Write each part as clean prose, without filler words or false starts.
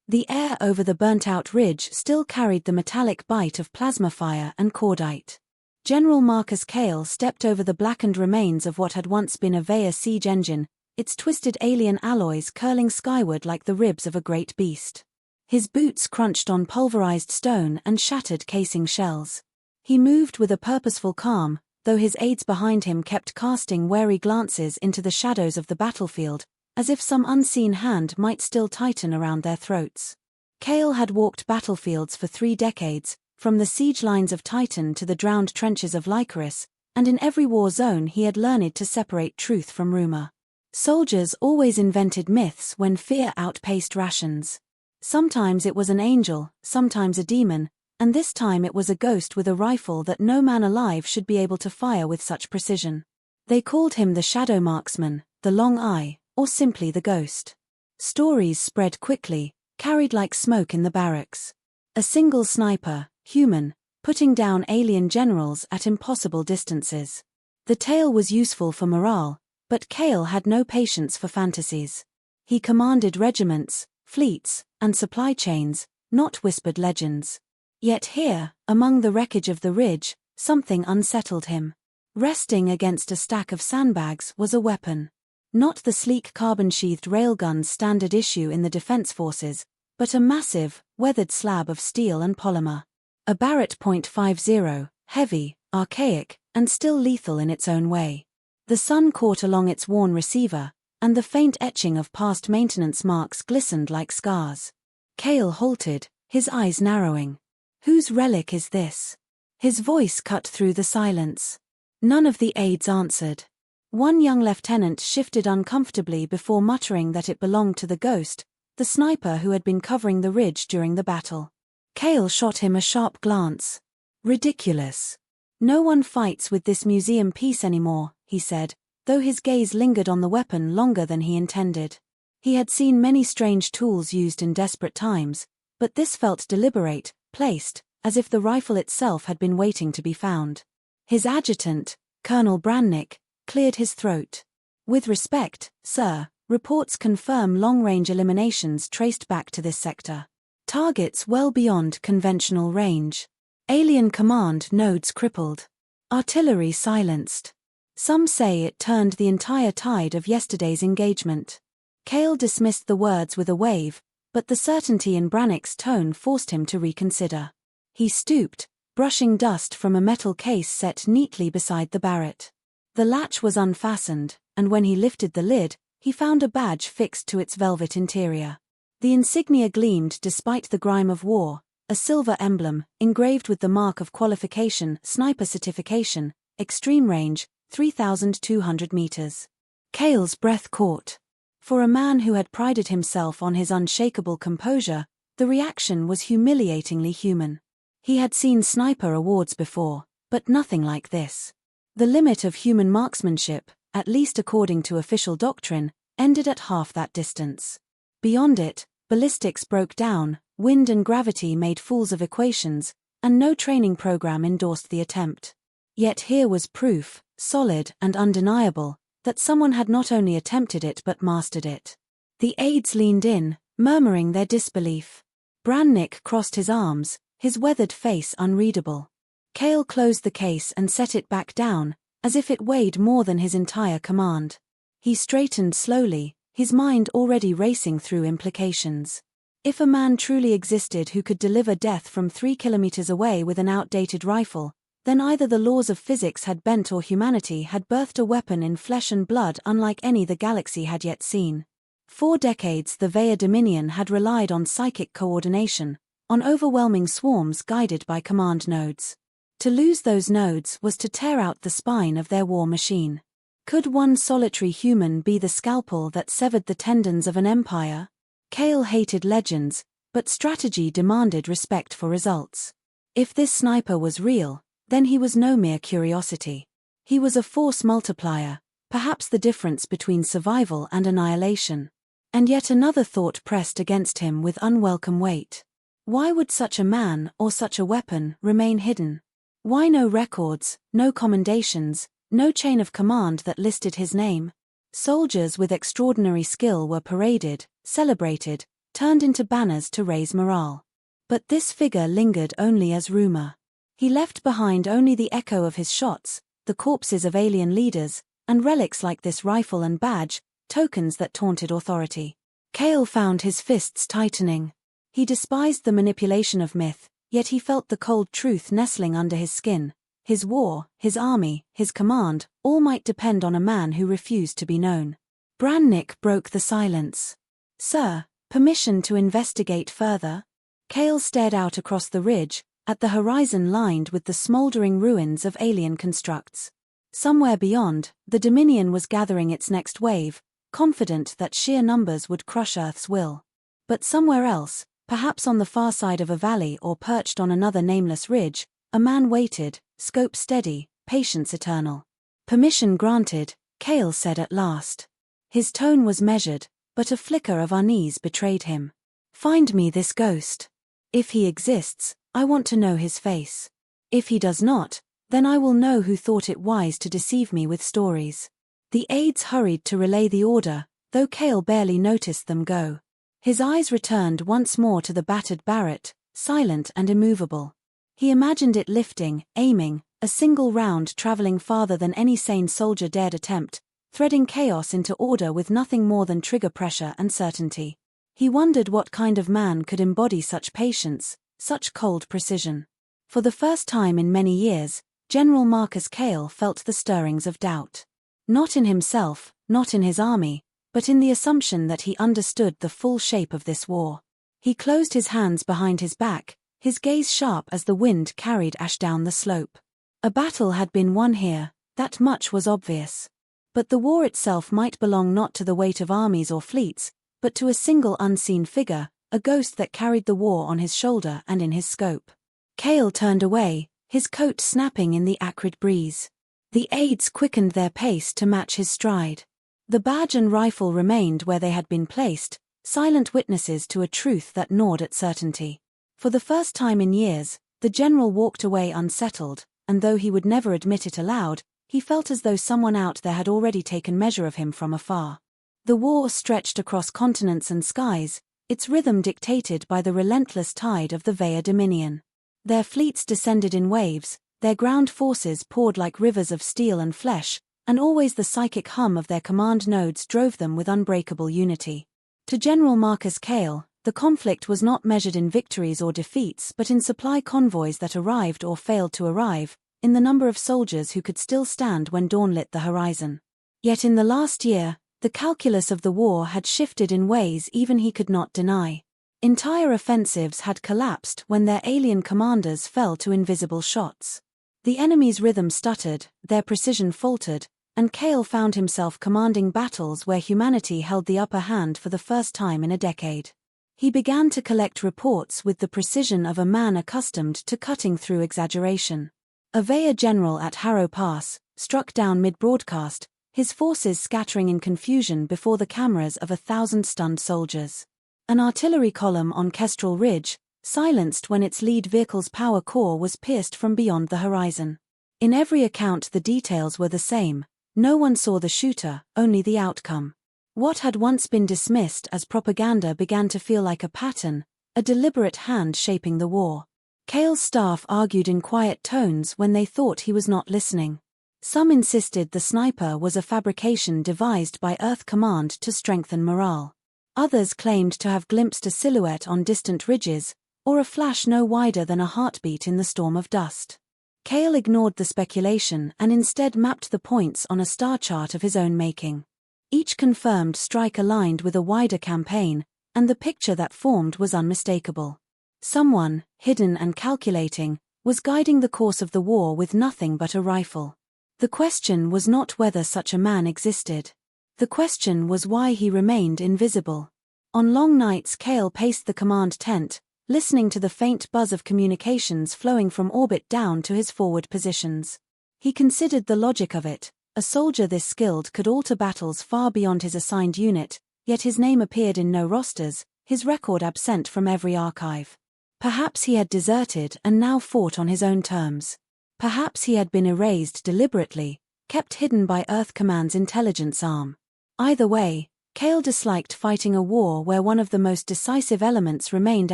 The air over the burnt-out ridge still carried the metallic bite of plasma fire and cordite. General Marcus Cale stepped over the blackened remains of what had once been a Veya siege engine, its twisted alien alloys curling skyward like the ribs of a great beast. His boots crunched on pulverized stone and shattered casing shells. He moved with a purposeful calm, though his aides behind him kept casting wary glances into the shadows of the battlefield, as if some unseen hand might still tighten around their throats. Cale had walked battlefields for 3 decades, from the siege lines of Titan to the drowned trenches of Lycoris, and in every war zone he had learned to separate truth from rumor. Soldiers always invented myths when fear outpaced rations. Sometimes it was an angel, sometimes a demon, and this time it was a ghost with a rifle that no man alive should be able to fire with such precision. They called him the Shadow Marksman, the Long Eye, or simply the Ghost. Stories spread quickly, carried like smoke in the barracks. A single sniper, human, putting down alien generals at impossible distances. The tale was useful for morale, but Cale had no patience for fantasies. He commanded regiments, fleets, and supply chains, not whispered legends. Yet here, among the wreckage of the ridge, something unsettled him. Resting against a stack of sandbags was a weapon. Not the sleek carbon-sheathed railgun's standard issue in the defense forces, but a massive, weathered slab of steel and polymer. A Barrett .50, heavy, archaic, and still lethal in its own way. The sun caught along its worn receiver, and the faint etching of past maintenance marks glistened like scars. Cale halted, his eyes narrowing. Whose relic is this? His voice cut through the silence. None of the aides answered. One young lieutenant shifted uncomfortably before muttering that it belonged to the Ghost, the sniper who had been covering the ridge during the battle. Cale shot him a sharp glance. Ridiculous. No one fights with this museum piece anymore, he said, though his gaze lingered on the weapon longer than he intended. He had seen many strange tools used in desperate times, but this felt deliberate, placed, as if the rifle itself had been waiting to be found. His adjutant, Colonel Brannick, cleared his throat. With respect, sir, reports confirm long-range eliminations traced back to this sector. Targets well beyond conventional range. Alien command nodes crippled. Artillery silenced. Some say it turned the entire tide of yesterday's engagement. Cale dismissed the words with a wave, but the certainty in Brannick's tone forced him to reconsider. He stooped, brushing dust from a metal case set neatly beside the Barrett. The latch was unfastened, and when he lifted the lid, he found a badge fixed to its velvet interior. The insignia gleamed despite the grime of war, a silver emblem, engraved with the mark of qualification, sniper certification, extreme range, 3,200 meters. Cale's breath caught. For a man who had prided himself on his unshakable composure, the reaction was humiliatingly human. He had seen sniper awards before, but nothing like this. The limit of human marksmanship, at least according to official doctrine, ended at half that distance. Beyond it, ballistics broke down, wind and gravity made fools of equations, and no training program endorsed the attempt. Yet here was proof, solid and undeniable, that someone had not only attempted it but mastered it. The aides leaned in, murmuring their disbelief. Brannick crossed his arms, his weathered face unreadable. Cale closed the case and set it back down, as if it weighed more than his entire command. He straightened slowly, his mind already racing through implications. If a man truly existed who could deliver death from 3 kilometers away with an outdated rifle, then either the laws of physics had bent or humanity had birthed a weapon in flesh and blood unlike any the galaxy had yet seen. 4 decades the Veya Dominion had relied on psychic coordination, on overwhelming swarms guided by command nodes. To lose those nodes was to tear out the spine of their war machine. Could one solitary human be the scalpel that severed the tendons of an empire? Cale hated legends, but strategy demanded respect for results. If this sniper was real, then he was no mere curiosity. He was a force multiplier, perhaps the difference between survival and annihilation. And yet another thought pressed against him with unwelcome weight. Why would such a man or such a weapon remain hidden? Why no records, no commendations, no chain of command that listed his name? Soldiers with extraordinary skill were paraded, celebrated, turned into banners to raise morale. But this figure lingered only as rumor. He left behind only the echo of his shots, the corpses of alien leaders, and relics like this rifle and badge, tokens that taunted authority. Kale found his fists tightening. He despised the manipulation of myth, yet he felt the cold truth nestling under his skin. His war, his army, his command, all might depend on a man who refused to be known. Brannick broke the silence. "Sir, permission to investigate further?" Kale stared out across the ridge, at the horizon lined with the smoldering ruins of alien constructs. Somewhere beyond, the Dominion was gathering its next wave, confident that sheer numbers would crush Earth's will. But somewhere else, perhaps on the far side of a valley or perched on another nameless ridge, a man waited, scope steady, patience eternal. "Permission granted," Kale said at last. His tone was measured, but a flicker of unease betrayed him. "Find me this ghost. If he exists, I want to know his face. If he does not, then I will know who thought it wise to deceive me with stories." The aides hurried to relay the order, though Kale barely noticed them go. His eyes returned once more to the battered Barrett, silent and immovable. He imagined it lifting, aiming, a single round traveling farther than any sane soldier dared attempt, threading chaos into order with nothing more than trigger pressure and certainty. He wondered what kind of man could embody such patience, such cold precision. For the first time in many years, General Marcus Kale felt the stirrings of doubt. Not in himself, not in his army, but in the assumption that he understood the full shape of this war. He closed his hands behind his back, his gaze sharp as the wind carried ash down the slope. A battle had been won here, that much was obvious. But the war itself might belong not to the weight of armies or fleets, but to a single unseen figure, a ghost that carried the war on his shoulder and in his scope. Kale turned away, his coat snapping in the acrid breeze. The aides quickened their pace to match his stride. The badge and rifle remained where they had been placed, silent witnesses to a truth that gnawed at certainty. For the first time in years, the general walked away unsettled, and though he would never admit it aloud, he felt as though someone out there had already taken measure of him from afar. The war stretched across continents and skies, its rhythm dictated by the relentless tide of the Vaya Dominion. Their fleets descended in waves, their ground forces poured like rivers of steel and flesh, and always the psychic hum of their command nodes drove them with unbreakable unity. To General Marcus Kale, the conflict was not measured in victories or defeats but in supply convoys that arrived or failed to arrive, in the number of soldiers who could still stand when dawn lit the horizon. Yet in the last year, the calculus of the war had shifted in ways even he could not deny. Entire offensives had collapsed when their alien commanders fell to invisible shots. The enemy's rhythm stuttered, their precision faltered, and Kale found himself commanding battles where humanity held the upper hand for the first time in a decade. He began to collect reports with the precision of a man accustomed to cutting through exaggeration. A Vaya general at Harrow Pass, struck down mid-broadcast, his forces scattering in confusion before the cameras of 1,000 stunned soldiers. An artillery column on Kestrel Ridge, silenced when its lead vehicle's power core was pierced from beyond the horizon. In every account the details were the same. No one saw the shooter, only the outcome. What had once been dismissed as propaganda began to feel like a pattern, a deliberate hand shaping the war. Kale's staff argued in quiet tones when they thought he was not listening. Some insisted the sniper was a fabrication devised by Earth Command to strengthen morale. Others claimed to have glimpsed a silhouette on distant ridges, or a flash no wider than a heartbeat in the storm of dust. Kale ignored the speculation and instead mapped the points on a star chart of his own making. Each confirmed strike aligned with a wider campaign, and the picture that formed was unmistakable. Someone, hidden and calculating, was guiding the course of the war with nothing but a rifle. The question was not whether such a man existed. The question was why he remained invisible. On long nights Kale paced the command tent, listening to the faint buzz of communications flowing from orbit down to his forward positions. He considered the logic of it. A soldier this skilled could alter battles far beyond his assigned unit, yet his name appeared in no rosters, his record absent from every archive. Perhaps he had deserted and now fought on his own terms. Perhaps he had been erased deliberately, kept hidden by Earth Command's intelligence arm. Either way, Cale disliked fighting a war where one of the most decisive elements remained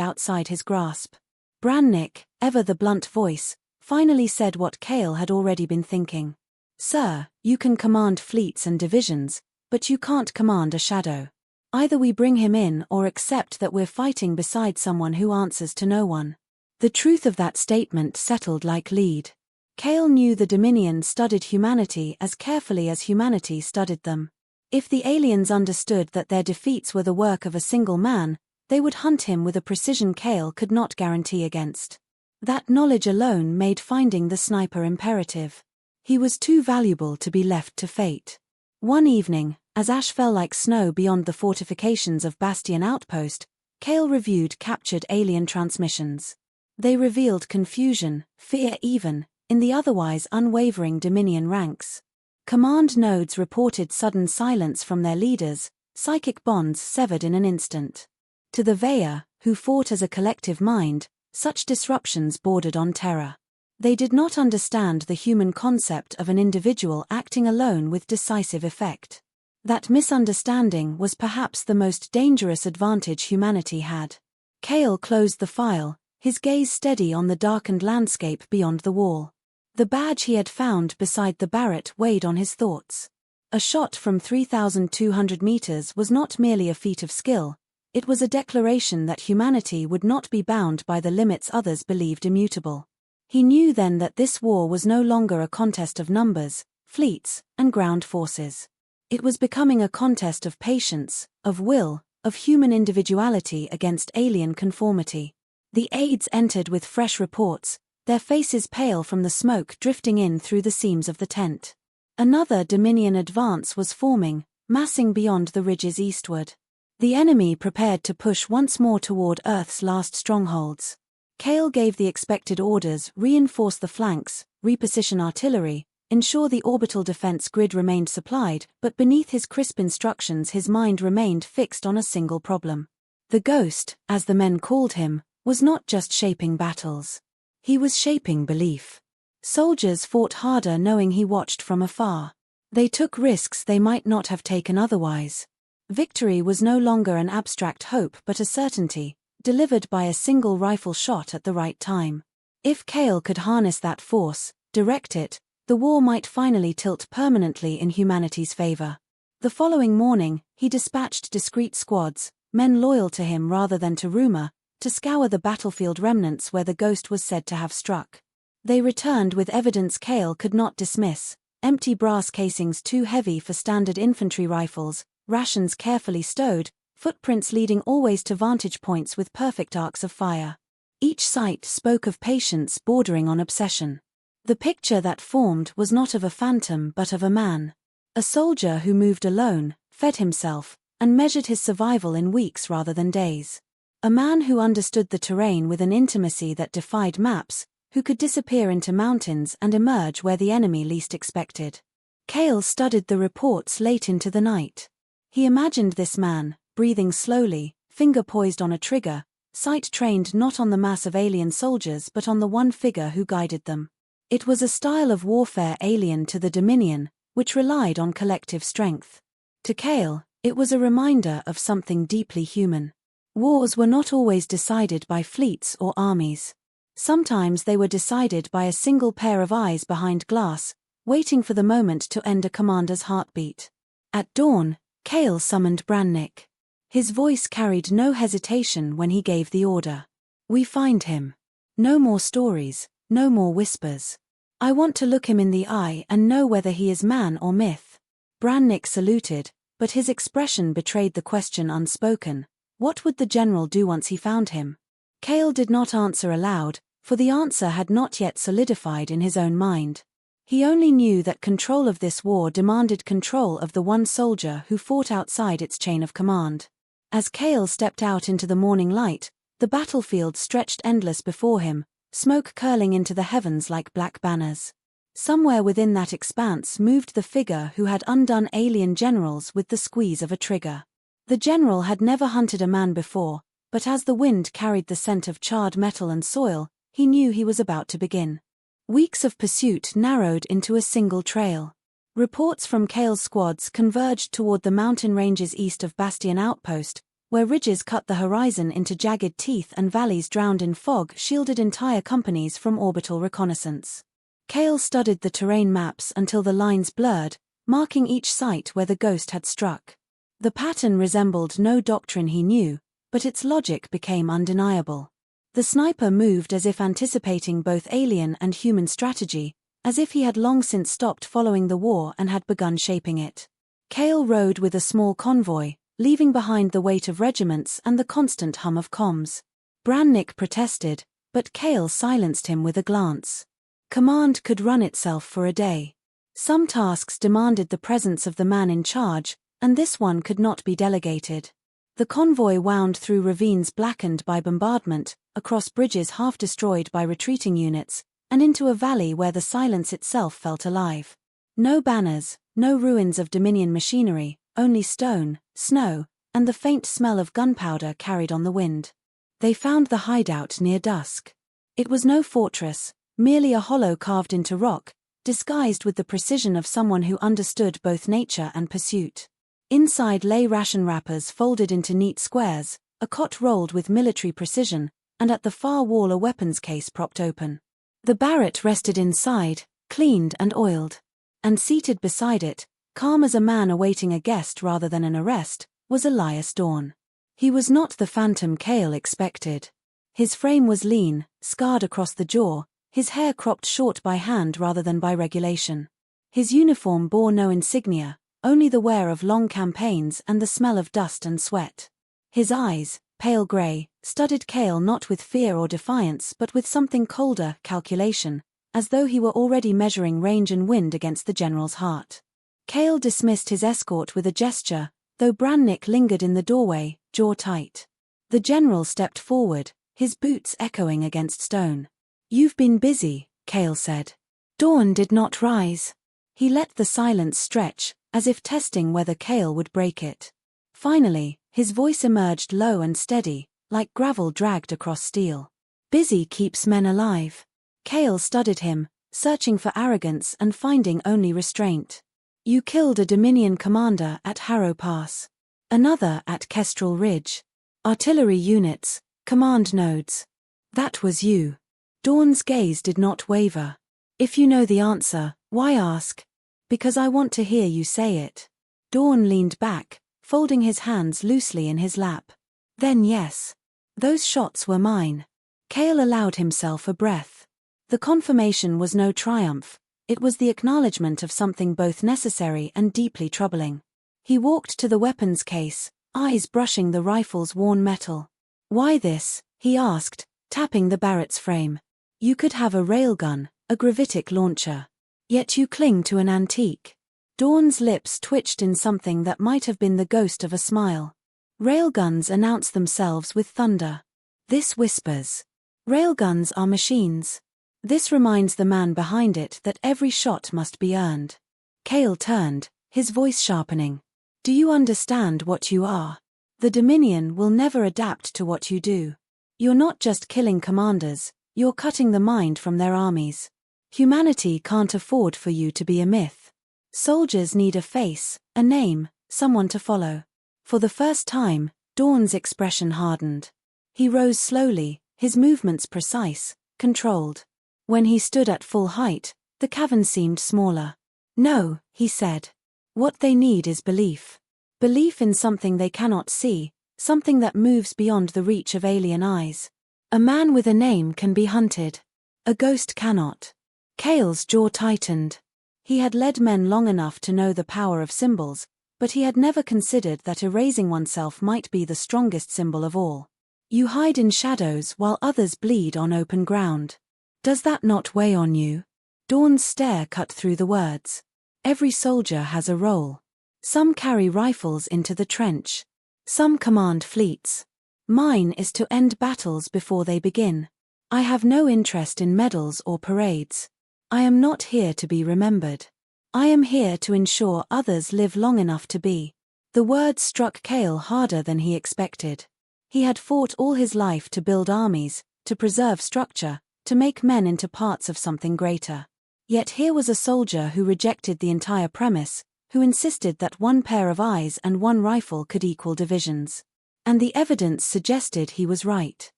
outside his grasp. Brannick, ever the blunt voice, finally said what Cale had already been thinking. "Sir, you can command fleets and divisions, but you can't command a shadow. Either we bring him in or accept that we're fighting beside someone who answers to no one." The truth of that statement settled like lead. Cale knew the Dominion studied humanity as carefully as humanity studied them. If the aliens understood that their defeats were the work of a single man, they would hunt him with a precision Cale could not guarantee against. That knowledge alone made finding the sniper imperative. He was too valuable to be left to fate. One evening, as ash fell like snow beyond the fortifications of Bastion Outpost, Cale reviewed captured alien transmissions. They revealed confusion, fear even, in the otherwise unwavering Dominion ranks. Command nodes reported sudden silence from their leaders, psychic bonds severed in an instant. To the Veya, who fought as a collective mind, such disruptions bordered on terror. They did not understand the human concept of an individual acting alone with decisive effect. That misunderstanding was perhaps the most dangerous advantage humanity had. Cale closed the file, his gaze steady on the darkened landscape beyond the wall. The badge he had found beside the Barrett weighed on his thoughts. A shot from 3,200 meters was not merely a feat of skill, it was a declaration that humanity would not be bound by the limits others believed immutable. He knew then that this war was no longer a contest of numbers, fleets, and ground forces. It was becoming a contest of patience, of will, of human individuality against alien conformity. The aides entered with fresh reports, their faces pale from the smoke drifting in through the seams of the tent. Another Dominion advance was forming, massing beyond the ridges eastward. The enemy prepared to push once more toward Earth's last strongholds. Cale gave the expected orders: reinforce the flanks, reposition artillery, ensure the orbital defense grid remained supplied, but beneath his crisp instructions his mind remained fixed on a single problem. The Ghost, as the men called him, was not just shaping battles. He was shaping belief. Soldiers fought harder knowing he watched from afar. They took risks they might not have taken otherwise. Victory was no longer an abstract hope but a certainty, delivered by a single rifle shot at the right time. If Cale could harness that force, direct it, the war might finally tilt permanently in humanity's favor. The following morning, he dispatched discreet squads, men loyal to him rather than to rumor, to scour the battlefield remnants where the Ghost was said to have struck. They returned with evidence Cale could not dismiss: empty brass casings too heavy for standard infantry rifles, rations carefully stowed, footprints leading always to vantage points with perfect arcs of fire. Each sight spoke of patience bordering on obsession. The picture that formed was not of a phantom but of a man. A soldier who moved alone, fed himself, and measured his survival in weeks rather than days. A man who understood the terrain with an intimacy that defied maps, who could disappear into mountains and emerge where the enemy least expected. Cale studied the reports late into the night. He imagined this man, breathing slowly, finger poised on a trigger, sight trained not on the mass of alien soldiers but on the one figure who guided them. It was a style of warfare alien to the Dominion, which relied on collective strength. To Cale, it was a reminder of something deeply human. Wars were not always decided by fleets or armies. Sometimes they were decided by a single pair of eyes behind glass, waiting for the moment to end a commander's heartbeat. At dawn, Cale summoned Brannick. His voice carried no hesitation when he gave the order. "We find him. No more stories, no more whispers. I want to look him in the eye and know whether he is man or myth." Brannick saluted, but his expression betrayed the question unspoken. What would the general do once he found him? Cale did not answer aloud, for the answer had not yet solidified in his own mind. He only knew that control of this war demanded control of the one soldier who fought outside its chain of command. As Cale stepped out into the morning light, the battlefield stretched endless before him, smoke curling into the heavens like black banners. Somewhere within that expanse moved the figure who had undone alien generals with the squeeze of a trigger. The general had never hunted a man before, but as the wind carried the scent of charred metal and soil, he knew he was about to begin. Weeks of pursuit narrowed into a single trail. Reports from Kale's squads converged toward the mountain ranges east of Bastion Outpost, where ridges cut the horizon into jagged teeth and valleys drowned in fog shielded entire companies from orbital reconnaissance. Kale studied the terrain maps until the lines blurred, marking each site where the ghost had struck. The pattern resembled no doctrine he knew, but its logic became undeniable. The sniper moved as if anticipating both alien and human strategy, as if he had long since stopped following the war and had begun shaping it. Kale rode with a small convoy, leaving behind the weight of regiments and the constant hum of comms. Brannick protested, but Kale silenced him with a glance. Command could run itself for a day. Some tasks demanded the presence of the man in charge, and this one could not be delegated. The convoy wound through ravines blackened by bombardment, across bridges half destroyed by retreating units, and into a valley where the silence itself felt alive. No banners, no ruins of Dominion machinery, only stone, snow, and the faint smell of gunpowder carried on the wind. They found the hideout near dusk. It was no fortress, merely a hollow carved into rock, disguised with the precision of someone who understood both nature and pursuit. Inside lay ration wrappers folded into neat squares, a cot rolled with military precision, and at the far wall a weapons case propped open. The Barrett rested inside, cleaned and oiled. And seated beside it, calm as a man awaiting a guest rather than an arrest, was Elias Dawn. He was not the phantom Kale expected. His frame was lean, scarred across the jaw, his hair cropped short by hand rather than by regulation. His uniform bore no insignia, only the wear of long campaigns and the smell of dust and sweat. His eyes, pale grey, studied Kale not with fear or defiance but with something colder, calculation, as though he were already measuring range and wind against the general's heart. Kale dismissed his escort with a gesture, though Brannick lingered in the doorway, jaw tight. The general stepped forward, his boots echoing against stone. "You've been busy," Kale said. Dawn did not rise. He let the silence stretch, as if testing whether Kale would break it. Finally, his voice emerged low and steady, like gravel dragged across steel. "Busy keeps men alive." Kale studied him, searching for arrogance and finding only restraint. "You killed a Dominion commander at Harrow Pass. Another at Kestrel Ridge. Artillery units, command nodes. That was you." Dawn's gaze did not waver. "If you know the answer, why ask?" "Because I want to hear you say it." Dawn leaned back, folding his hands loosely in his lap. "Then yes. Those shots were mine." Kale allowed himself a breath. The confirmation was no triumph, it was the acknowledgement of something both necessary and deeply troubling. He walked to the weapons case, eyes brushing the rifle's worn metal. "Why this?" he asked, tapping the Barrett's frame. "You could have a railgun, a gravitic launcher. Yet you cling to an antique." Dawn's lips twitched in something that might have been the ghost of a smile. "Railguns announce themselves with thunder. This whispers. Railguns are machines. This reminds the man behind it that every shot must be earned." Kale turned, his voice sharpening. "Do you understand what you are? The Dominion will never adapt to what you do. You're not just killing commanders, you're cutting the mind from their armies. Humanity can't afford for you to be a myth. Soldiers need a face, a name, someone to follow." For the first time, Dawn's expression hardened. He rose slowly, his movements precise, controlled. When he stood at full height, the cavern seemed smaller. "No," he said. "What they need is belief. Belief in something they cannot see, something that moves beyond the reach of alien eyes. A man with a name can be hunted. A ghost cannot." Kale's jaw tightened. He had led men long enough to know the power of symbols, but he had never considered that erasing oneself might be the strongest symbol of all. You hide in shadows while others bleed on open ground. Does that not weigh on you? Dawn's stare cut through the words. Every soldier has a role. Some carry rifles into the trench. Some command fleets. Mine is to end battles before they begin. I have no interest in medals or parades. I am not here to be remembered. I am here to ensure others live long enough to be. The words struck Kale harder than he expected. He had fought all his life to build armies, to preserve structure, to make men into parts of something greater. Yet here was a soldier who rejected the entire premise, who insisted that one pair of eyes and one rifle could equal divisions. And the evidence suggested he was right.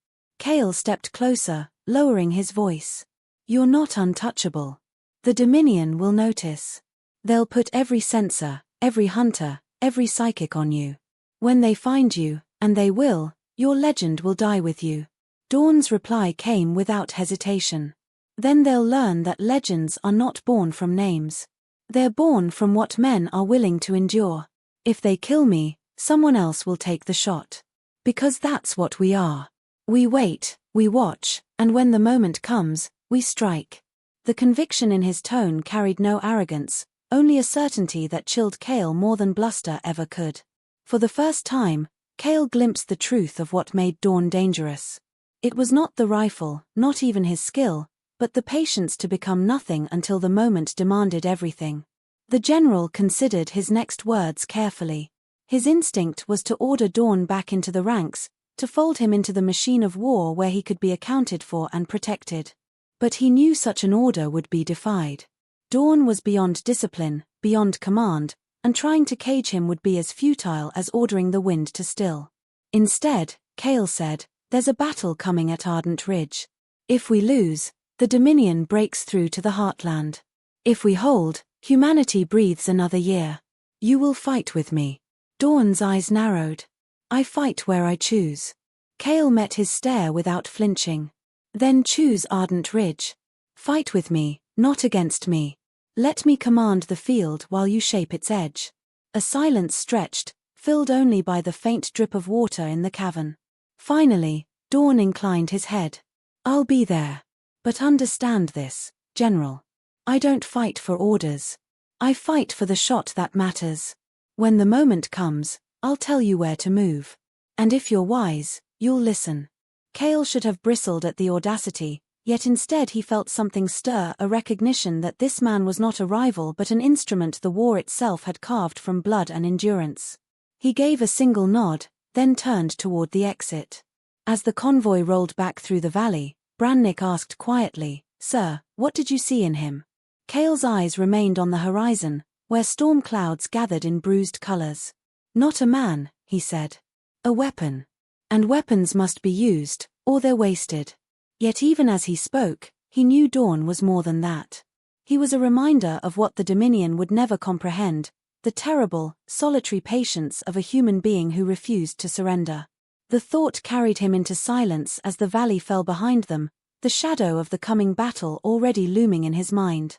Kale stepped closer, lowering his voice. You're not untouchable. The Dominion will notice. They'll put every sensor, every hunter, every psychic on you. When they find you, and they will, your legend will die with you. Dawn's reply came without hesitation. Then they'll learn that legends are not born from names. They're born from what men are willing to endure. If they kill me, someone else will take the shot. Because that's what we are. We wait, we watch, and when the moment comes, we strike. The conviction in his tone carried no arrogance, only a certainty that chilled Kale more than bluster ever could. For the first time, Kale glimpsed the truth of what made Dawn dangerous. It was not the rifle, not even his skill, but the patience to become nothing until the moment demanded everything. The general considered his next words carefully. His instinct was to order Dawn back into the ranks, to fold him into the machine of war where he could be accounted for and protected. But he knew such an order would be defied. Dawn was beyond discipline, beyond command, and trying to cage him would be as futile as ordering the wind to still. Instead, Kale said, there's a battle coming at Ardent Ridge. If we lose, the Dominion breaks through to the heartland. If we hold, humanity breathes another year. You will fight with me. Dawn's eyes narrowed. I fight where I choose. Kale met his stare without flinching. Then choose Ardent Ridge. Fight with me, not against me. Let me command the field while you shape its edge. A silence stretched, filled only by the faint drip of water in the cavern. Finally, Dawn inclined his head. I'll be there. But understand this, General. I don't fight for orders. I fight for the shot that matters. When the moment comes, I'll tell you where to move. And if you're wise, you'll listen. Kale should have bristled at the audacity, yet instead he felt something stir, a recognition that this man was not a rival but an instrument the war itself had carved from blood and endurance. He gave a single nod, then turned toward the exit. As the convoy rolled back through the valley, Brannick asked quietly, Sir, what did you see in him? Kale's eyes remained on the horizon, where storm clouds gathered in bruised colors. Not a man, he said. A weapon. And weapons must be used, or they're wasted. Yet even as he spoke, he knew Dawn was more than that. He was a reminder of what the Dominion would never comprehend, the terrible, solitary patience of a human being who refused to surrender. The thought carried him into silence as the valley fell behind them, the shadow of the coming battle already looming in his mind.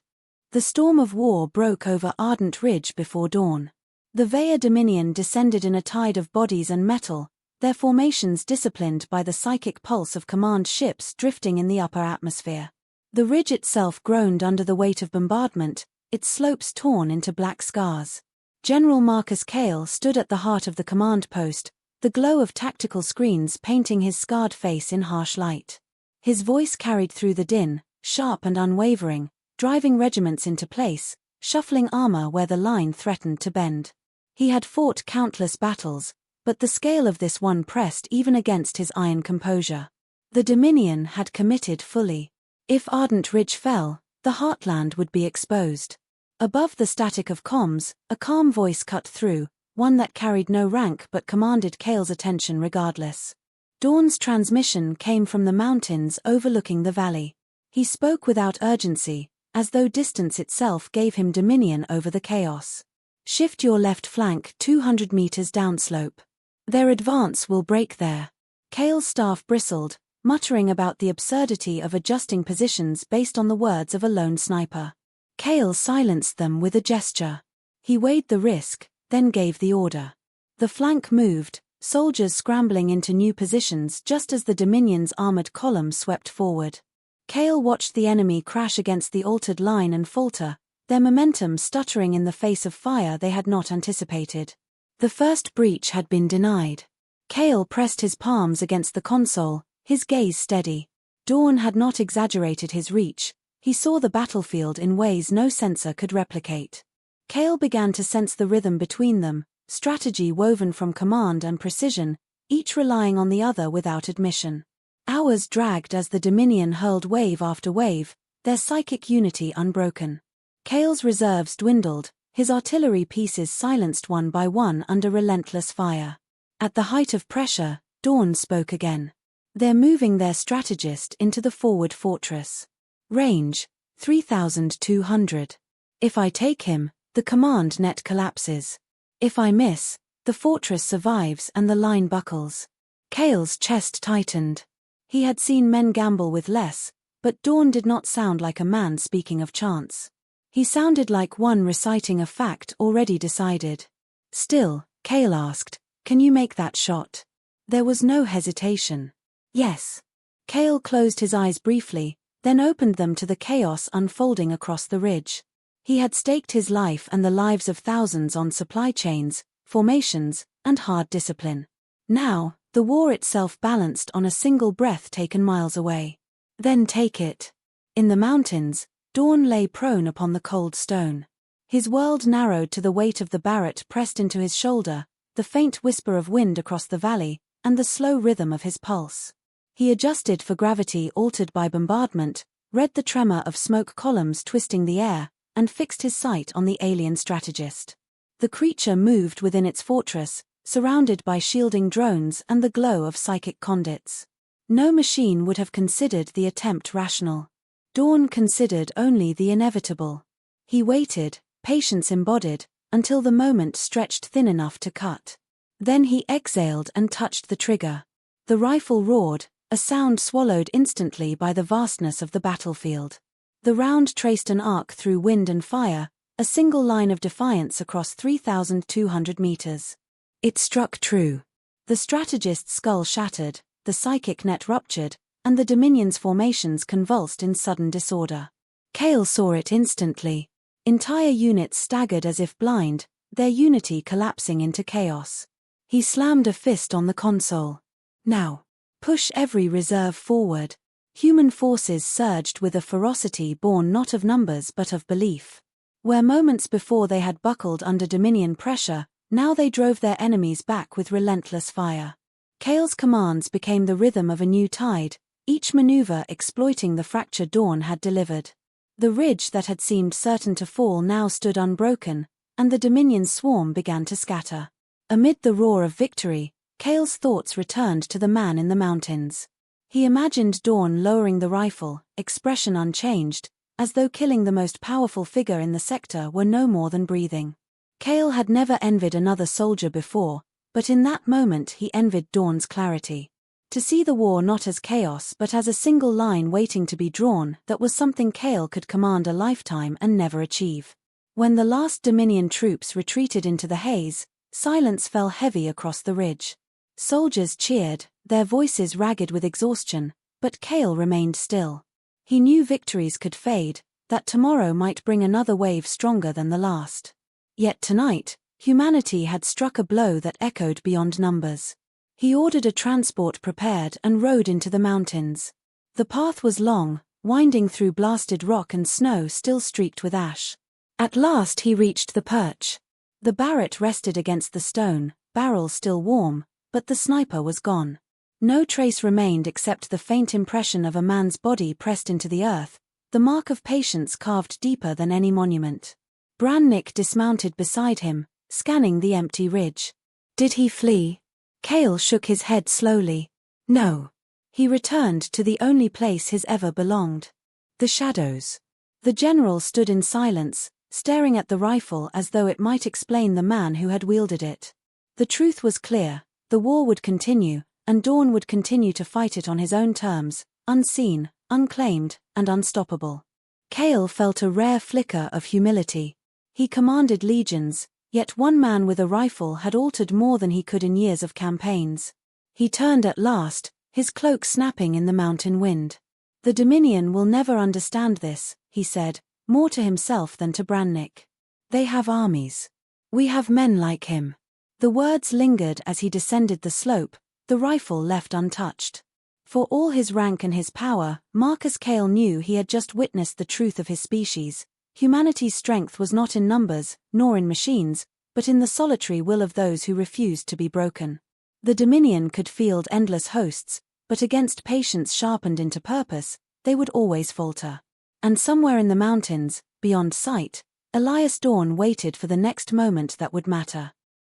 The storm of war broke over Ardent Ridge before dawn. The Veya Dominion descended in a tide of bodies and metal, their formations disciplined by the psychic pulse of command ships drifting in the upper atmosphere. The ridge itself groaned under the weight of bombardment, its slopes torn into black scars. General Marcus Kale stood at the heart of the command post, the glow of tactical screens painting his scarred face in harsh light. His voice carried through the din, sharp and unwavering, driving regiments into place, shuffling armor where the line threatened to bend. He had fought countless battles, but the scale of this one pressed even against his iron composure. The Dominion had committed fully. If Ardent Ridge fell, the heartland would be exposed. Above the static of comms, a calm voice cut through, one that carried no rank but commanded Kale's attention regardless. Dawn's transmission came from the mountains overlooking the valley. He spoke without urgency, as though distance itself gave him dominion over the chaos. Shift your left flank 200 meters downslope. Their advance will break there. Kale's staff bristled, muttering about the absurdity of adjusting positions based on the words of a lone sniper. Kale silenced them with a gesture. He weighed the risk, then gave the order. The flank moved, soldiers scrambling into new positions just as the Dominion's armored column swept forward. Kale watched the enemy crash against the altered line and falter, their momentum stuttering in the face of fire they had not anticipated. The first breach had been denied. Kale pressed his palms against the console, his gaze steady. Dawn had not exaggerated his reach. He saw the battlefield in ways no sensor could replicate. Kale began to sense the rhythm between them, strategy woven from command and precision, each relying on the other without admission. Hours dragged as the Dominion hurled wave after wave, their psychic unity unbroken. Kale's reserves dwindled, his artillery pieces silenced one by one under relentless fire. At the height of pressure, Dawn spoke again. They're moving their strategist into the forward fortress. Range, 3,200. If I take him, the command net collapses. If I miss, the fortress survives and the line buckles. Kale's chest tightened. He had seen men gamble with less, but Dawn did not sound like a man speaking of chance. He sounded like one reciting a fact already decided. Still, Kale asked, "Can you make that shot?" There was no hesitation. Yes. Kale closed his eyes briefly, then opened them to the chaos unfolding across the ridge. He had staked his life and the lives of thousands on supply chains, formations, and hard discipline. Now, the war itself balanced on a single breath taken miles away. Then take it. In the mountains, Dawn lay prone upon the cold stone. His world narrowed to the weight of the Barrett pressed into his shoulder, the faint whisper of wind across the valley, and the slow rhythm of his pulse. He adjusted for gravity altered by bombardment, read the tremor of smoke columns twisting the air, and fixed his sight on the alien strategist. The creature moved within its fortress, surrounded by shielding drones and the glow of psychic conduits. No machine would have considered the attempt rational. Dawn considered only the inevitable. He waited, patience embodied, until the moment stretched thin enough to cut. Then he exhaled and touched the trigger. The rifle roared, a sound swallowed instantly by the vastness of the battlefield. The round traced an arc through wind and fire, a single line of defiance across 3,200 meters. It struck true. The strategist's skull shattered, the psychic net ruptured, and the Dominion's formations convulsed in sudden disorder. Kale saw it instantly. Entire units staggered as if blind, their unity collapsing into chaos. He slammed a fist on the console. Now. Push every reserve forward. Human forces surged with a ferocity born not of numbers but of belief. Where moments before they had buckled under Dominion pressure, now they drove their enemies back with relentless fire. Kale's commands became the rhythm of a new tide, each maneuver exploiting the fracture Dawn had delivered. The ridge that had seemed certain to fall now stood unbroken, and the Dominion's swarm began to scatter. Amid the roar of victory, Kale's thoughts returned to the man in the mountains. He imagined Dawn lowering the rifle, expression unchanged, as though killing the most powerful figure in the sector were no more than breathing. Kale had never envied another soldier before, but in that moment he envied Dawn's clarity. To see the war not as chaos but as a single line waiting to be drawn, that was something Kale could command a lifetime and never achieve. When the last Dominion troops retreated into the haze, silence fell heavy across the ridge. Soldiers cheered, their voices ragged with exhaustion, but Kale remained still. He knew victories could fade, that tomorrow might bring another wave stronger than the last. Yet tonight, humanity had struck a blow that echoed beyond numbers. He ordered a transport prepared and rode into the mountains. The path was long, winding through blasted rock and snow still streaked with ash. At last he reached the perch. The Barrett rested against the stone, barrel still warm, but the sniper was gone. No trace remained except the faint impression of a man's body pressed into the earth, the mark of patience carved deeper than any monument. Brannick dismounted beside him, scanning the empty ridge. Did he flee? Kale shook his head slowly. No. He returned to the only place his ever belonged. The shadows. The general stood in silence, staring at the rifle as though it might explain the man who had wielded it. The truth was clear. The war would continue, and Dawn would continue to fight it on his own terms, unseen, unclaimed, and unstoppable. Kale felt a rare flicker of humility. He commanded legions, yet one man with a rifle had altered more than he could in years of campaigns. He turned at last, his cloak snapping in the mountain wind. The Dominion will never understand this, he said, more to himself than to Brannick. They have armies. We have men like him. The words lingered as he descended the slope, the rifle left untouched. For all his rank and his power, Marcus Kale knew he had just witnessed the truth of his species. Humanity's strength was not in numbers, nor in machines, but in the solitary will of those who refused to be broken. The Dominion could field endless hosts, but against patience sharpened into purpose, they would always falter. And somewhere in the mountains, beyond sight, Elias Dawn waited for the next moment that would matter.